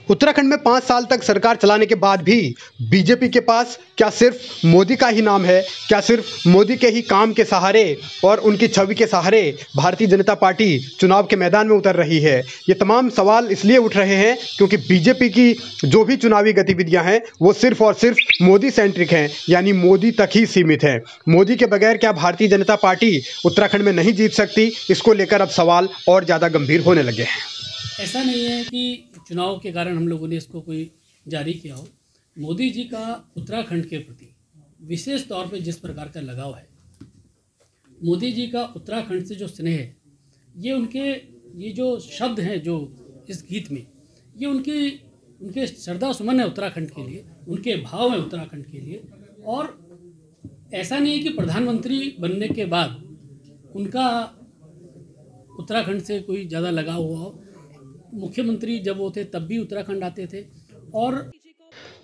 उत्तराखंड में 5 साल तक सरकार चलाने के बाद भी बीजेपी के पास क्या सिर्फ मोदी का ही नाम है, क्या सिर्फ मोदी के ही काम के सहारे और उनकी छवि के सहारे भारतीय जनता पार्टी चुनाव के मैदान में उतर रही है। ये तमाम सवाल इसलिए उठ रहे हैं क्योंकि बीजेपी की जो भी चुनावी गतिविधियां हैं वो सिर्फ और सिर्फ मोदी सेंट्रिक हैं, यानी मोदी तक ही सीमित हैं। मोदी के बगैर क्या भारतीय जनता पार्टी उत्तराखंड में नहीं जीत सकती, इसको लेकर अब सवाल और ज़्यादा गंभीर होने लगे हैं। ऐसा नहीं है कि चुनाव के कारण हम लोगों ने इसको कोई जारी किया हो। मोदी जी का उत्तराखंड के प्रति विशेष तौर पे जिस प्रकार का लगाव है, मोदी जी का उत्तराखंड से जो स्नेह है, ये जो शब्द हैं जो इस गीत में, ये उनके श्रद्धा सुमन है उत्तराखंड के लिए, उनके भाव है उत्तराखंड के लिए। और ऐसा नहीं है कि प्रधानमंत्री बनने के बाद उनका उत्तराखंड से कोई ज़्यादा लगाव हुआ हो। मुख्यमंत्री जब वो थे तब भी उत्तराखंड आते थे। और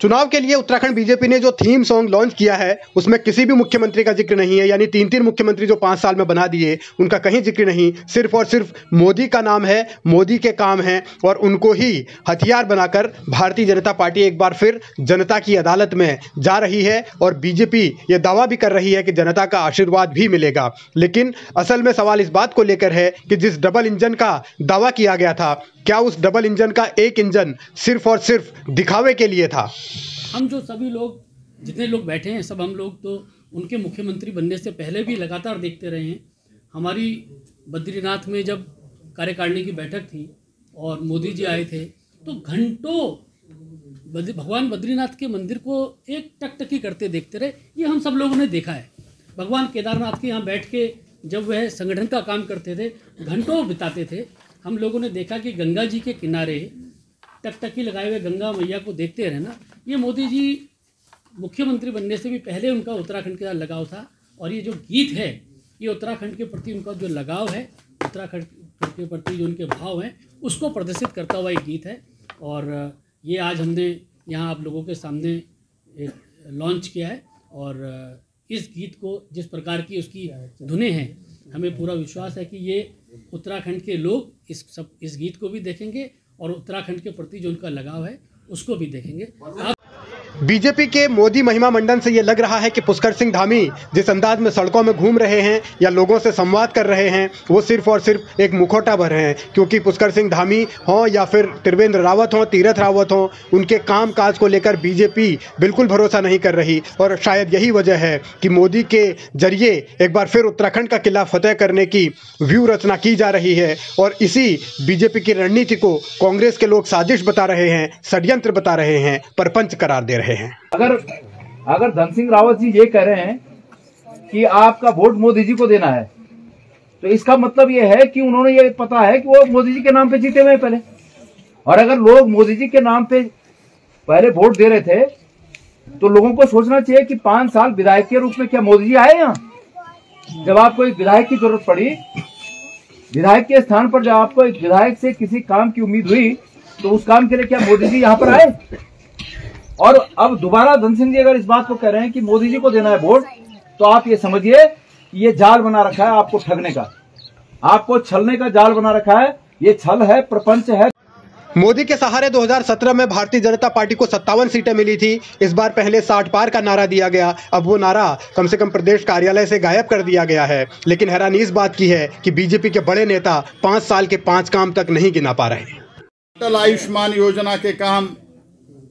चुनाव के लिए उत्तराखंड बीजेपी ने जो थीम सॉन्ग लॉन्च किया है उसमें किसी भी मुख्यमंत्री का जिक्र नहीं है, यानी 3 मुख्यमंत्री जो 5 साल में बना दिए उनका कहीं जिक्र नहीं। सिर्फ और सिर्फ मोदी का नाम है, मोदी के काम हैं और उनको ही हथियार बनाकर भारतीय जनता पार्टी एक बार फिर जनता की अदालत में जा रही है और बीजेपी ये दावा भी कर रही है कि जनता का आशीर्वाद भी मिलेगा। लेकिन असल में सवाल इस बात को लेकर है कि जिस डबल इंजन का दावा किया गया था, क्या उस डबल इंजन का एक इंजन सिर्फ और सिर्फ दिखावे के लिए था? हम जो सभी लोग जितने लोग बैठे हैं, सब हम लोग तो उनके मुख्यमंत्री बनने से पहले भी लगातार देखते रहे हैं। हमारी बद्रीनाथ में जब कार्यकारिणी की बैठक थी और मोदी जी आए थे तो घंटों भगवान बद्रीनाथ के मंदिर को एक टकटकी करते देखते रहे। ये हम सब लोगों ने देखा है। भगवान केदारनाथ के यहाँ बैठ के जब वह संगठन का काम करते थे, घंटों बिताते थे। हम लोगों ने देखा कि गंगा जी के किनारे टकटकी लगाए हुए गंगा मैया को देखते रहे ना। ये मोदी जी मुख्यमंत्री बनने से भी पहले उनका उत्तराखंड के साथ लगाव था। और ये जो गीत है, ये उत्तराखंड के प्रति उनका जो लगाव है, उत्तराखंड के प्रति जो उनके भाव हैं, उसको प्रदर्शित करता हुआ एक गीत है। और ये आज हमने यहाँ आप लोगों के सामने लॉन्च किया है। और इस गीत को जिस प्रकार की उसकी धुनें हैं, हमें पूरा विश्वास है कि ये उत्तराखंड के लोग इस गीत को भी देखेंगे और उत्तराखंड के प्रति जो उनका लगाव है उसको भी देखेंगे। बीजेपी के मोदी महिमा मंडन से ये लग रहा है कि पुष्कर सिंह धामी जिस अंदाज में सड़कों में घूम रहे हैं या लोगों से संवाद कर रहे हैं, वो सिर्फ और सिर्फ एक मुखौटा भर हैं। क्योंकि पुष्कर सिंह धामी हों या फिर त्रिवेंद्र रावत हों, तीरथ रावत हों, उनके काम काज को लेकर बीजेपी बिल्कुल भरोसा नहीं कर रही। और शायद यही वजह है कि मोदी के जरिए एक बार फिर उत्तराखंड का किला फतेह करने की व्यू रचना की जा रही है। और इसी बीजेपी की रणनीति को कांग्रेस के लोग साजिश बता रहे हैं, षड्यंत्र बता रहे हैं, परपंच करार दे रहे हैं। अगर धन सिंह रावत जी ये कह रहे हैं कि आपका वोट मोदी जी को देना है, तो इसका मतलब ये है कि उन्होंने ये पता है कि वो मोदी जी के नाम पे जीते हुए हैं पहले। और अगर लोग मोदी जी के नाम पे पहले वोट दे रहे थे तो लोगों को सोचना चाहिए कि 5 साल विधायक के रूप में क्या मोदी जी आए यहाँ? जब आपको एक विधायक की जरूरत पड़ी, विधायक के स्थान पर जब आपको एक विधायक से किसी काम की उम्मीद हुई, तो उस काम के लिए क्या मोदी जी यहाँ पर आए? और अब दोबारा धन सिंह जी अगर इस बात को कह रहे हैं कि मोदी जी को देना है वोट, तो आप ये समझिए कि ये जाल बना रखा है आपको ठगने का, आपको छलने का जाल बना रखा है। ये छल है, प्रपंच है। मोदी के सहारे 2017 में भारतीय जनता पार्टी को 57 सीटें मिली थी। इस बार पहले 60 पार का नारा दिया गया, अब वो नारा कम से कम प्रदेश कार्यालय से गायब कर दिया गया है। लेकिन हैरानी इस बात की है कि बीजेपी के बड़े नेता 5 साल के 5 काम तक नहीं गिना पा रहे हैं। अटल आयुष्मान योजना के काम,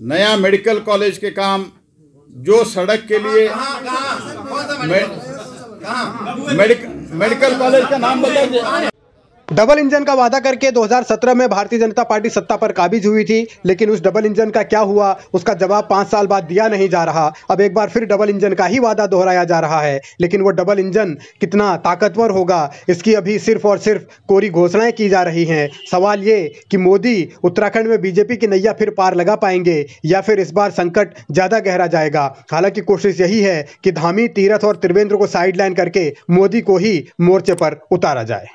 नया मेडिकल कॉलेज के काम, जो सड़क के लिए मेडिकल कॉलेज का नाम बताइए। डबल इंजन का वादा करके 2017 में भारतीय जनता पार्टी सत्ता पर काबिज हुई थी, लेकिन उस डबल इंजन का क्या हुआ उसका जवाब 5 साल बाद दिया नहीं जा रहा। अब एक बार फिर डबल इंजन का ही वादा दोहराया जा रहा है, लेकिन वो डबल इंजन कितना ताकतवर होगा इसकी अभी सिर्फ और सिर्फ कोरी घोषणाएं की जा रही हैं। सवाल ये कि मोदी उत्तराखंड में बीजेपी की नैया फिर पार लगा पाएंगे या फिर इस बार संकट ज़्यादा गहरा जाएगा। हालांकि कोशिश यही है कि धामी, तीरथ और त्रिवेंद्र को साइडलाइन करके मोदी को ही मोर्चे पर उतारा जाए।